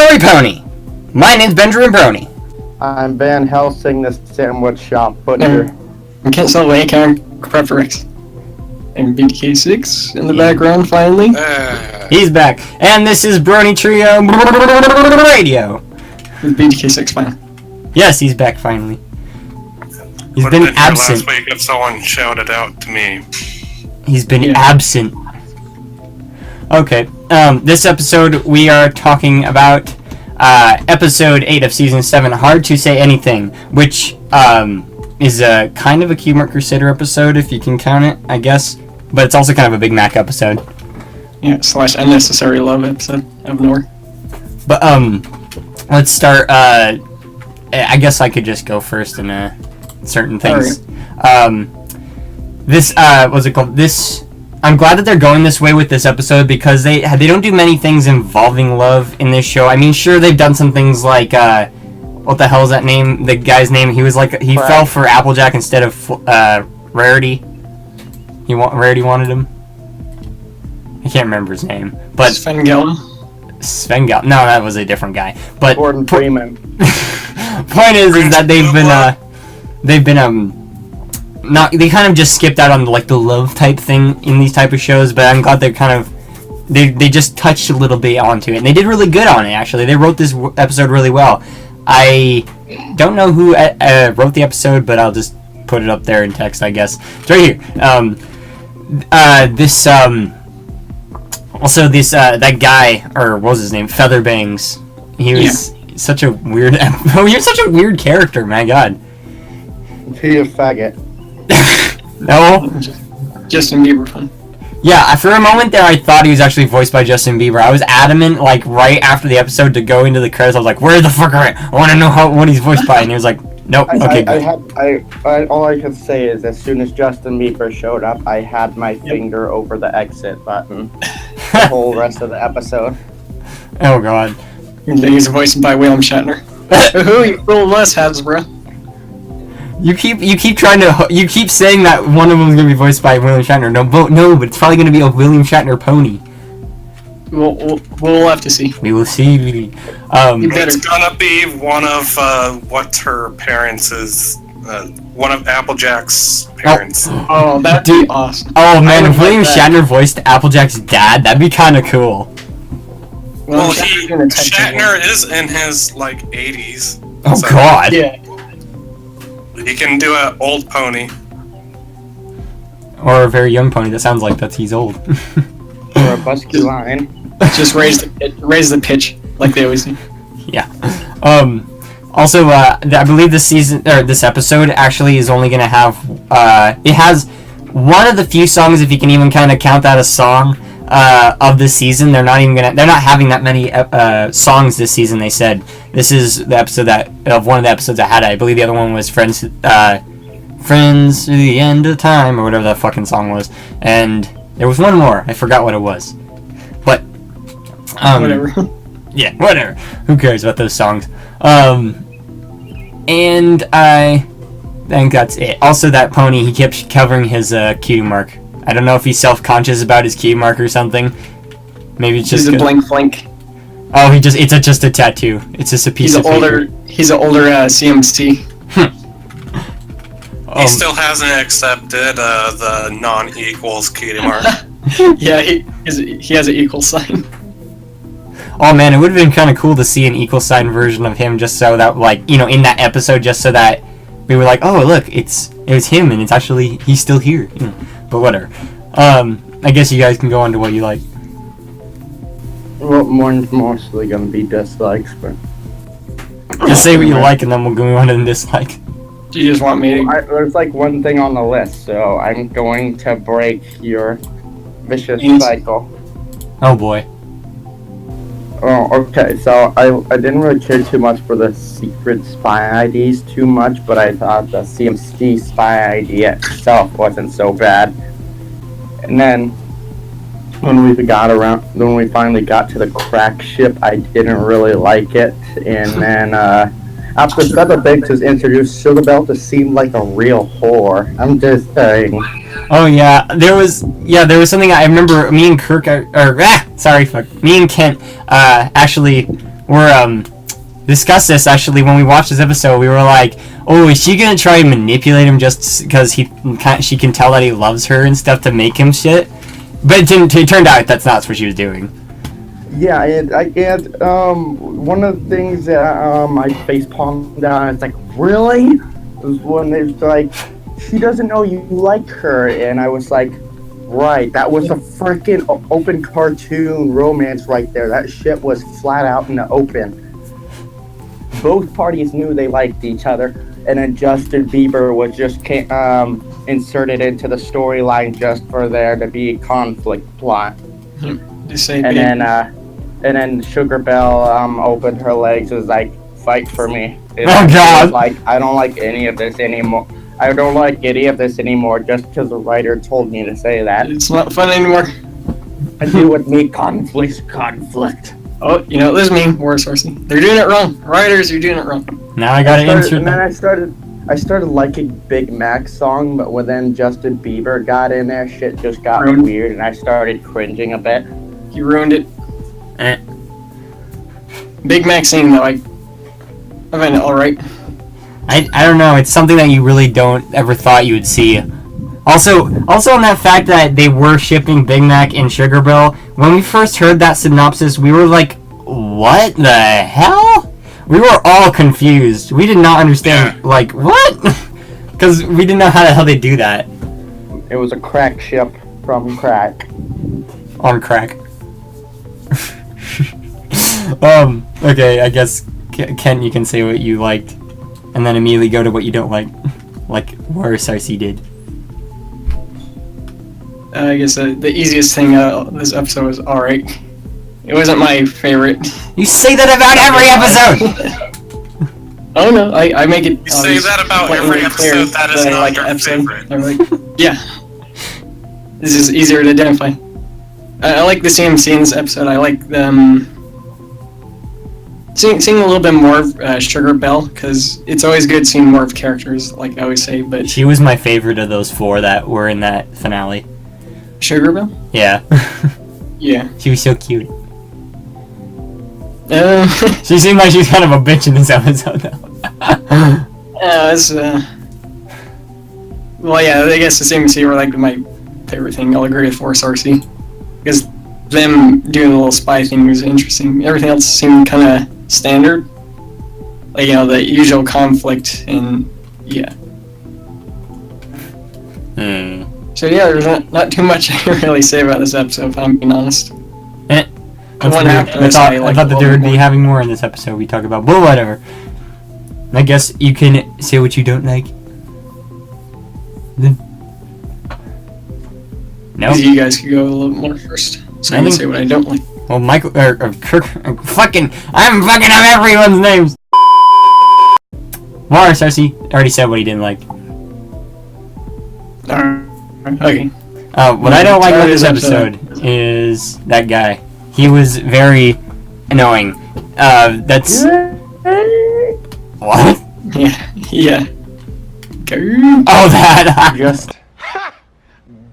Story Pony. My name's Benjamin Brony. I'm Van Helsing, the sandwich shop butcher. I'm Kent Sullivan, Preferix. And BDK6 in the background, finally. He's back. And this is BronyTrioRadio. With BDK6 finally. Yes, he's back finally. He's Would've been here absent. last week if someone shouted out to me. He's been absent. Okay, this episode we are talking about episode 8 of season 7, Hard to Say Anything, which is a kind of a Keymark Crusader episode, if you can count it, I guess. But it's also kind of a Big Mac episode. Yeah, / unnecessary love episode of Nor. But, let's start, I guess I could just go first in certain things. Right. What's it called? I'm glad that they're going this way with this episode because they don't do many things involving love in this show. I mean, sure, they've done some things like, what the hell is that name? The guy's name, he fell for Applejack instead of, Rarity. Rarity wanted him. I can't remember his name. But Svengel. No, that was a different guy. But Gordon Freeman. Point is that they kind of just skipped out on like the love type thing in these type of shows, but I'm glad they just touched a little bit onto it, and they did really good on it. Actually, they wrote this episode really well. I don't know who wrote the episode, but I'll just put it up there in text, I guess. It's right here. That guy, or what was his name, Featherbangs. He was such a weird. You're such a weird character, my God. He a faggot. No. Justin Bieber fun. Yeah, for a moment there, I thought he was actually voiced by Justin Bieber. I was adamant, like, right after the episode to go into the credits. I was like, where the fuck are you? I want to know what he's voiced by. And he was like, nope, okay, good. All I can say is as soon as Justin Bieber showed up, I had my finger over the exit button the whole rest of the episode. Oh, God. He's voiced by William Shatner. Who you fool less has, bro? You keep saying that one of them is gonna be voiced by William Shatner. No, but it's probably gonna be a William Shatner pony. We'll have to see. We will see. It's gonna be one of what's her parents is one of Applejack's parents. Oh, that'd be awesome. Oh man, if William Shatner voiced Applejack's dad, that'd be kind of cool. Well, Shatner is in his like 80s. Oh so, God. Yeah. He can do an old pony. Or a very young pony that sounds like he's old. Or a busky line. Just raise the pitch like they always do. Yeah. Also, I believe this episode actually is only gonna have it has one of the few songs, if you can even kind of count that a song, of the season. They're not having that many songs this season. They said this is the episode one of the episodes that had it. I believe the other one was Friends to the End of Time, or whatever that fucking song was. And there was one more. I forgot what it was. But whatever. Yeah, whatever. Who cares about those songs? And I think that's it. Also, that pony, he kept covering his cutie mark. I don't know if he's self-conscious about his key mark or something. Maybe it's just a blank flank. Oh, it's just a tattoo. It's just a piece of paper. He's an older CMC. He still hasn't accepted the non-equals cutie mark. Yeah, he has an equal sign. Oh man, it would have been kind of cool to see an equal sign version of him, just so that, like, in that episode, just so that we were like, oh look, it was him, and it's actually he's still here. But whatever. I guess you guys can go on to what you like. Well, mostly gonna be dislikes, but just say what you like, and then we'll go on to the dislike. Do you just want me to? There's like one thing on the list, so I'm going to break your vicious cycle. Oh boy. Oh, okay. So I didn't really care too much for the secret spy IDs too much, but I thought the CMC spy ID itself wasn't so bad. And then when we finally got to the crack ship, I didn't really like it. And then after Featherbanks was introduced, Sugarbelt just seemed like a real whore. I'm just saying. Oh yeah, there was something I remember. Me and Kent actually were discussed this actually when we watched this episode. We were like, oh, is she gonna try and manipulate him just because she can tell that he loves her and stuff to make him shit? But it turned out that's not what she was doing. Yeah, and one of the things that I face palmed down, it's like, really? Was when it's like, she doesn't know you like her, and I was like, right, that was a freaking open cartoon romance right there. That shit was flat out in the open. Both parties knew they liked each other, and then Justin Bieber was just inserted into the storyline just for there to be a conflict plot. And then Sugar Belle opened her legs, was like, fight for me. Oh God! Like, I don't like any of this anymore. I don't like any of this anymore just because the writer told me to say that. It's not fun anymore. I do with me conflict. Oh, you know, this is me, War Sourcey. They're doing it wrong. Writers, you're doing it wrong. Now I gotta insert. And then I started liking Big Mac's song, but when then Justin Bieber got in there, shit just got weird, and I started cringing a bit. You ruined it. Big Mac singing though, I find it alright. I don't know, it's something that you really don't ever thought you would see. Also on that fact that they were shipping Big Mac and Sugar Belle, when we first heard that synopsis, we were like, what the hell? We were all confused. We did not understand, like, what? Because we didn't know how the hell they do that. It was a crack ship from crack. On crack. Okay, I guess, Kent, you can say what you liked, and then immediately go to what you don't like where Cersei did. I guess the easiest thing this episode was alright. It wasn't my favorite. You say that about every episode! Oh no, I make it. You say that about every episode that is not your favorite. I'm like, yeah. This is easier to identify. I like the CMC in this episode. I like them seeing a little bit more of Sugar Belle, because it's always good seeing more of characters, like I always say, but... She was my favorite of those four that were in that finale. Sugar Belle? Yeah. Yeah. She was so cute. She seemed like she was kind of a bitch in this episode, though. Well, yeah, I guess the CMC were like my favorite thing. I'll agree with Force Cersei. Because them doing the little spy thing was interesting. Everything else seemed kind of standard. Like, you know, the usual conflict and, yeah. So, yeah, there's not too much I can really say about this episode, if I'm being honest. I thought that there would be having more in this episode we talk about, but whatever. I guess you can say what you don't like. No. You guys could go a little more first, so I can say what I don't like. Well, Michael or Kirk, I'm fucking up everyone's names. War Cersei already said what he didn't like. Okay. What I don't like about this episode is that guy. He was very annoying. That's what? Yeah. Oh, that. Just.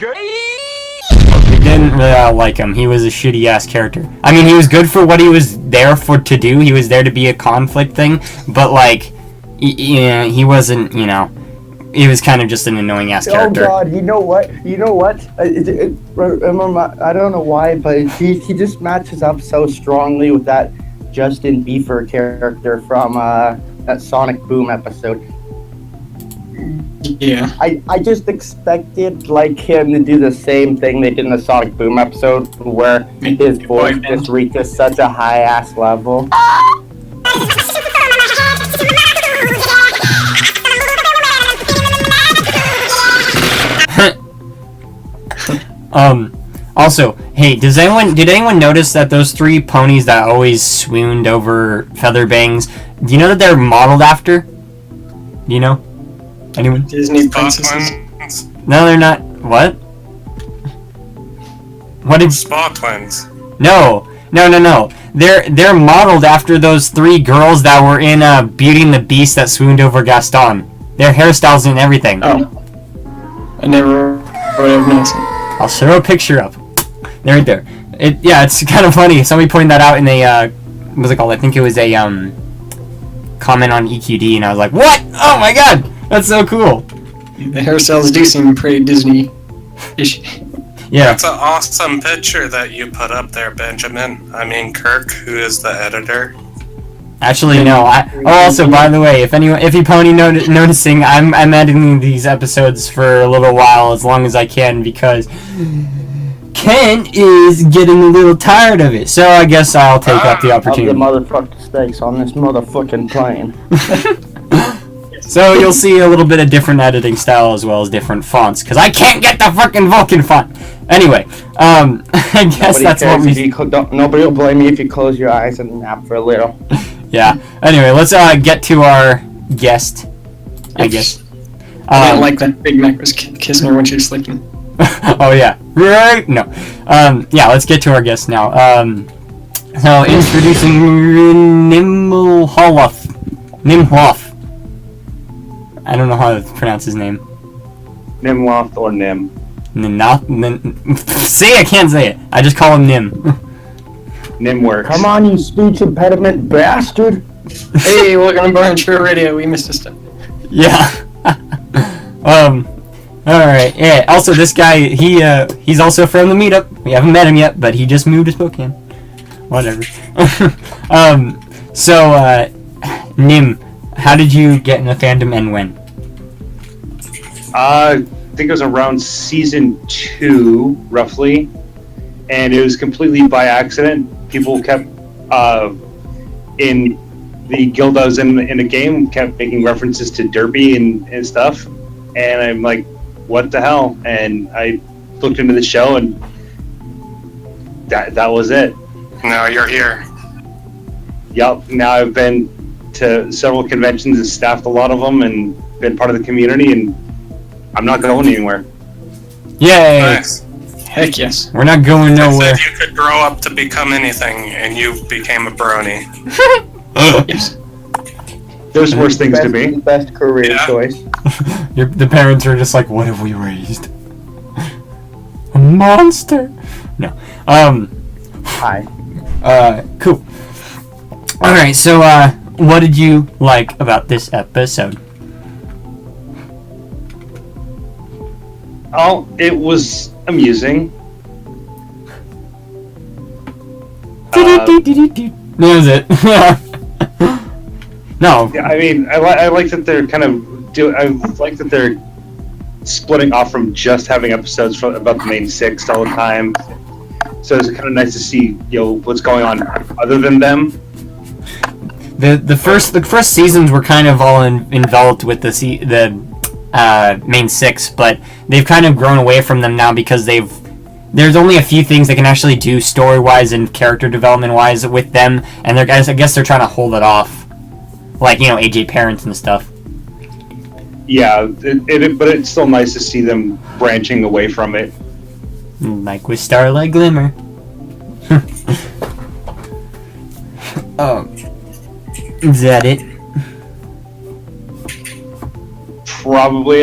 We didn't really like him. He was a shitty ass character. I mean, he was good for what he was there for to do. He was there to be a conflict thing, but like, he wasn't. You know, he was kind of just an annoying ass character. Oh God, you know what? I don't know why, but he just matches up so strongly with that Justin Bieber character from that Sonic Boom episode. Yeah. I just expected like him to do the same thing they did in the Sonic Boom episode, where his voice just reaches such a high ass level. Also, hey, did anyone notice that those three ponies that always swooned over Featherbangs, do you know that they're modeled after? Do you know? Anyone? Disney princesses? No, they're not. What? What did... Spa Twins. No. They're modeled after those three girls that were in Beauty and the Beast that swooned over Gaston. Their hairstyles and everything. Oh. I never would have noticed it. I'll show a picture up. They're right there. It's kind of funny. Somebody pointed that out in a what's it called? I think it was a comment on EQD, and I was like, what? Oh my god, that's so cool. The hairstyles do seem pretty Disney-ish. Yeah. That's an awesome picture that you put up there, Benjamin. I mean, Kirk, who is the editor. Actually, no. Also, by the way, if you pony noticing, I'm editing these episodes for a little while, as long as I can, because Ken is getting a little tired of it. So I guess I'll take up the opportunity. Of the motherfucking steaks on this motherfucking plane. So you'll see a little bit of different editing style as well as different fonts, because I can't get the fucking Vulcan font. Anyway, I guess that's what we... Nobody will blame you if you close your eyes and nap for a little. Yeah. Anyway, let's get to our guest, I guess. I don't like that Big Mac was kissing her when she was sleeping. Oh, yeah. Right? No. Yeah, let's get to our guest now. So, introducing Nimhloth. I don't know how to pronounce his name. Nimhloth or Nim. See, I can't say it. I just call him Nim. Nim works. Come on, you speech impediment bastard! Hey, welcome to BronyTrioRadio. We missed a step. Yeah. Alright. Yeah. Also, this guy, he's also from the meetup. We haven't met him yet, but he just moved to Spokane. Whatever. So, Nim, how did you get in the fandom and when? I think it was around season 2, roughly, and it was completely by accident. People kept in the guild I was in the game kept making references to Derpy and stuff, and I'm like, what the hell? And I looked into the show, and that was it. Now you're here. Yep. Now I've been to several conventions and staffed a lot of them, and been part of the community, and I'm not going anywhere. Yay! Nice. Heck yes. We're not going nowhere. Said you could grow up to become anything, and you became a brony. Yes. There's worse things to be. Best career Yeah. choice. The parents are just like, what have we raised? A monster? No. Hi. Cool. Alright, so, what did you like about this episode? Oh, it was amusing. That was it. No. Yeah, I mean, I like that they're kind of I like that they're splitting off from just having episodes about the main 6 all the time. So it's kind of nice to see, what's going on other than them. The first seasons were kind of all enveloped with the main 6, but they've kind of grown away from them now because there's only a few things they can actually do story-wise and character development-wise with them, and I guess they're trying to hold it off, like AJ parents and stuff. Yeah, but it's still nice to see them branching away from it. Like with Starlight Glimmer. Is that it? Probably.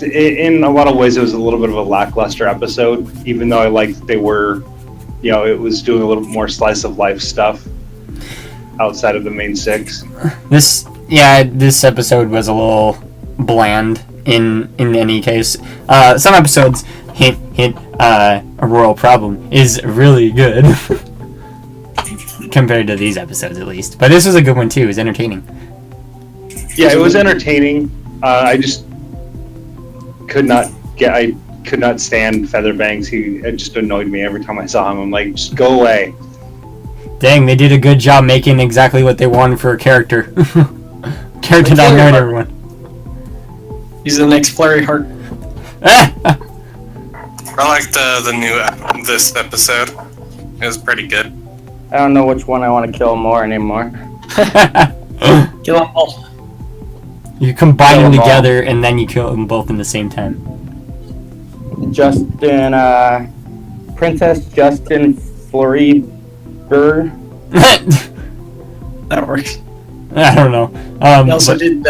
In a lot of ways, it was a little bit of a lackluster episode, even though I liked they were, it was doing a little bit more slice of life stuff outside of the main 6. This episode was a little bland in any case. Some episodes, hint, a royal problem, is really good. Compared to these episodes, at least. But this was a good one, too. It was entertaining. Yeah, it was entertaining. I just could not stand Featherbanks. It just annoyed me every time I saw him. I'm like, just go away. Dang, they did a good job making exactly what they wanted for a character. Character that annoyed everyone. He's the next Flurry Heart. I liked this episode. It was pretty good. I don't know which one I want to kill more anymore. Kill them all. You combine them together and then you kill them both in the same time. Princess Justin Fleury Burr. That works. I don't know. They also did,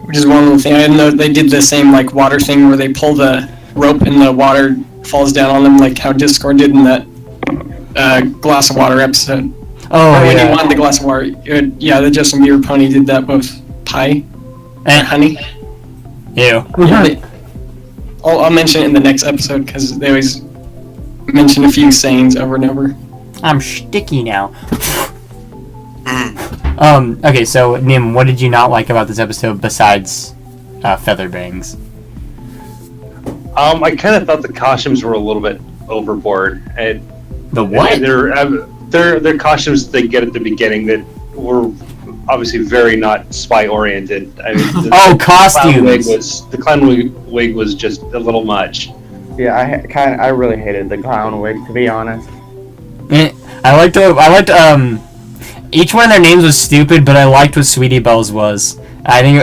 which is one little thing, I didn't know they did the same water thing where they pull the rope and the water falls down on them, like how Discord did in that glass of water episode. Oh, Or when yeah. you wanted the glass of water, yeah, the Justin Bieber pony did that with pie and honey. Ew. Yeah, I'll mention it in the next episode because they always mention a few sayings over and over. I'm sticky now. Mm. Okay, so Nim, what did you not like about this episode besides feather bangs? I kind of thought the costumes were a little bit overboard. And The what? They're costumes they get at the beginning that were obviously very not spy oriented. I mean, Oh, costumes. The clown wig was just a little much. Yeah, I really hated the clown wig, to be honest. I liked each one of their names was stupid, but I liked what Sweetie Belle's was. I think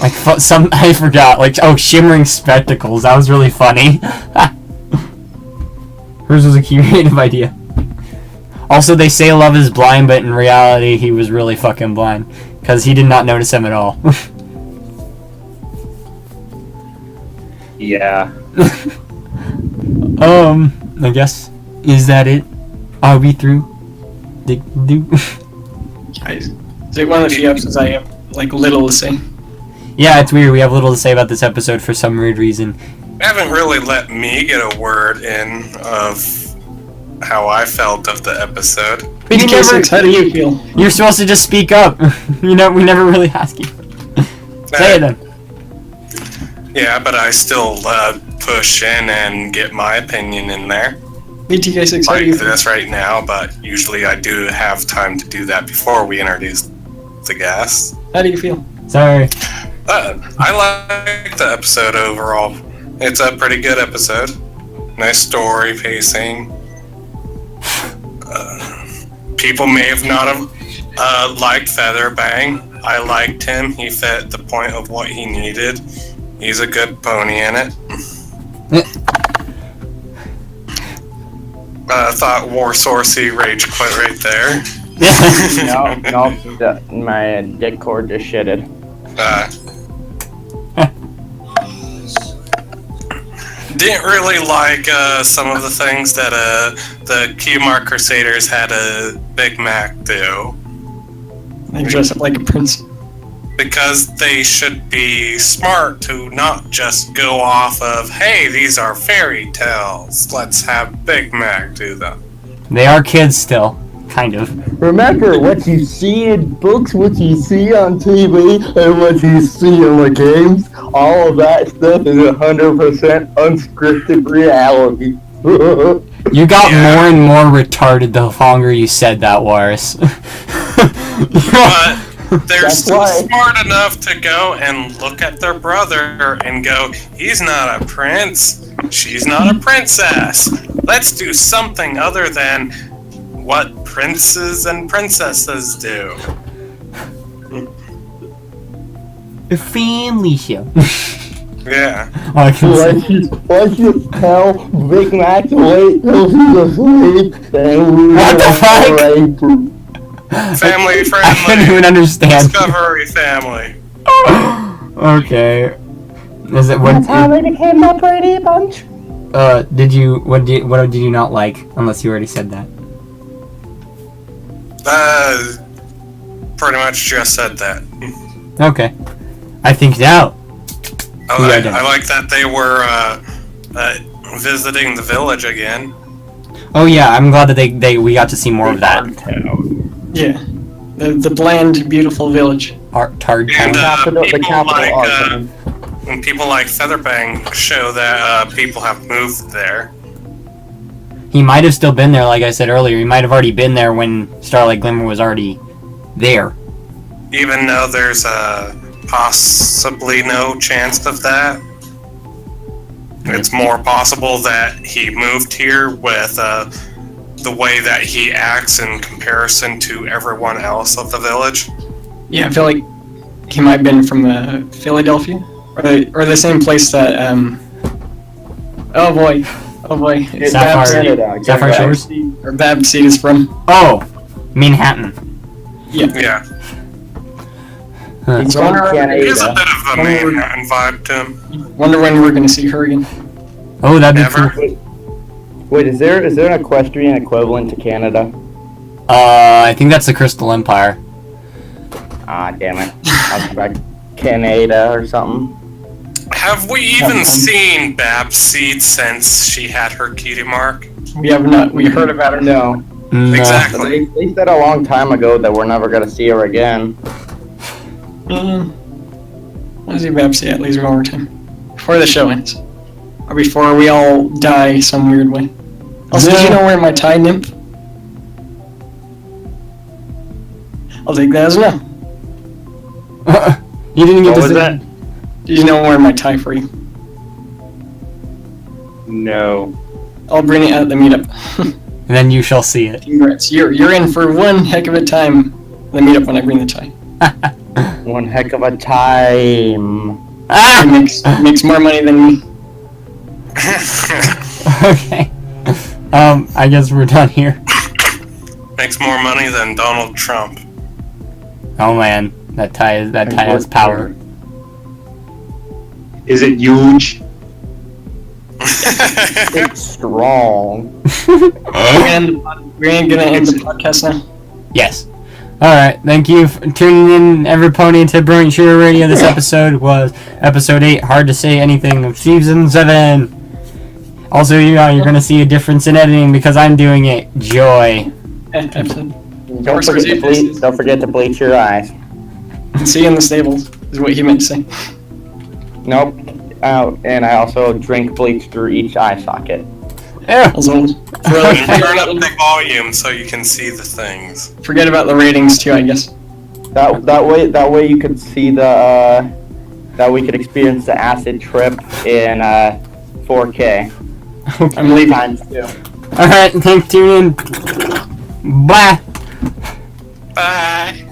I forgot, like, shimmering spectacles. That was really funny. Hers was a creative idea. Also, they say Love is blind, but in reality, he was really fucking blind. Because he did not notice him at all. Yeah. I guess, is that it? Are we through? Guys, it's like one of the few episodes I have like little to say. Yeah, it's weird. We have little to say about this episode for some weird reason. They haven't really let me get a word in of how I felt of the episode. BTK6, how do you feel? You're supposed to just speak up. We never really ask you. Say it then. Yeah, but I still push in and get my opinion in there. BTK6, how do Like you feel? this right now, but usually I do have time to do that before we introduce the guests. How do you feel? Sorry. I like the episode overall. It's a pretty good episode. Nice story pacing. People may have not have liked Featherbang. I liked him. He fit the point of what he needed. He's a good pony in it. I thought War Sorcy rage quit right there. No, my dick cord just shitted. Didn't really like some of the things that the Q-Mark Crusaders had a Big Mac do. They dress up like a prince. Because they should be smart to not just go off of, hey, these are fairy tales. Let's have Big Mac do them. They are kids still. Kind of. Remember, what you see in books, what you see on TV, and what you see in the games, all of that stuff is 100% unscripted reality. You got more and more retarded the longer you said that, Waris. But they're That's still why. smart enough to go and look at their brother and go, he's not a prince, she's not a princess. Let's do something other than what princes and princesses do. A family show. Yeah. All I can say. Let's just tell Big Mac to wait till he's asleep, and we What the fuck? Family I friendly. couldn't even understand. Discovery family. Okay. Is it what? That's how they became a Brady Bunch. What did you not like? Unless you already said that. Pretty much just said that. Okay. I think now. I like that they were visiting the village again. Oh yeah, I'm glad that we got to see more of that. Yeah. The bland, beautiful village. Tard And town. when people like Featherbang show that people have moved there. He might have still been there, like I said earlier. He might have already been there when Starlight Glimmer was already there. Even though there's possibly no chance of that. It's more possible that he moved here with the way that he acts in comparison to everyone else of the village. Yeah, I feel like he might have been from Philadelphia, or the same place that oh boy, it's Sapphire Shores? or Babseed is from. Oh, Manhattan. Yeah. Huh. He's So from He has a Canada. bit of a Manhattan vibe to him. Wonder when we're gonna see her again. Oh, that'd be Never. cool. Wait, is there an equestrian equivalent to Canada? I think that's the Crystal Empire. Ah, damn it. I was like Canada or something. Have we even seen Bab's seed since she had her cutie mark? We have not. We heard about her. No. No. Exactly. They said a long time ago that we're never gonna see her again. I'll see Babsy at least one more time. Before the show ends. Or before we all die some weird way. Also, did you know where my tie, Nymph? I'll take that as a no. You didn't get What to was say that? Did you know where my tie for you? No. I'll bring it at the meetup. And then you shall see it. Congrats. You're in for one heck of a time at the meetup when I bring the tie. One heck of a time. It makes more money than me. Okay. I guess we're done here. Makes more money than Donald Trump. Oh man, that tie has power. Is it huge? It's strong. We're gonna end the podcast now. Yes. Alright, thank you for tuning in, everybody, to BronyTrioRadio. This episode was episode 8, Hard to Say Anything, of season 7. Also, you're gonna see a difference in editing because I'm doing it. Joy. Don't forget to bleach your eyes. See you in the stables, is what he meant to say. Nope. And I also drink bleach through each eye socket. Yeah. Also, And turn up the volume so you can see the things. forget about the ratings too, I guess. That way you could see that we could experience the acid trip in 4K. I'm leaving. Times 2. Alright, thanks for tuning in. Bye. Bye.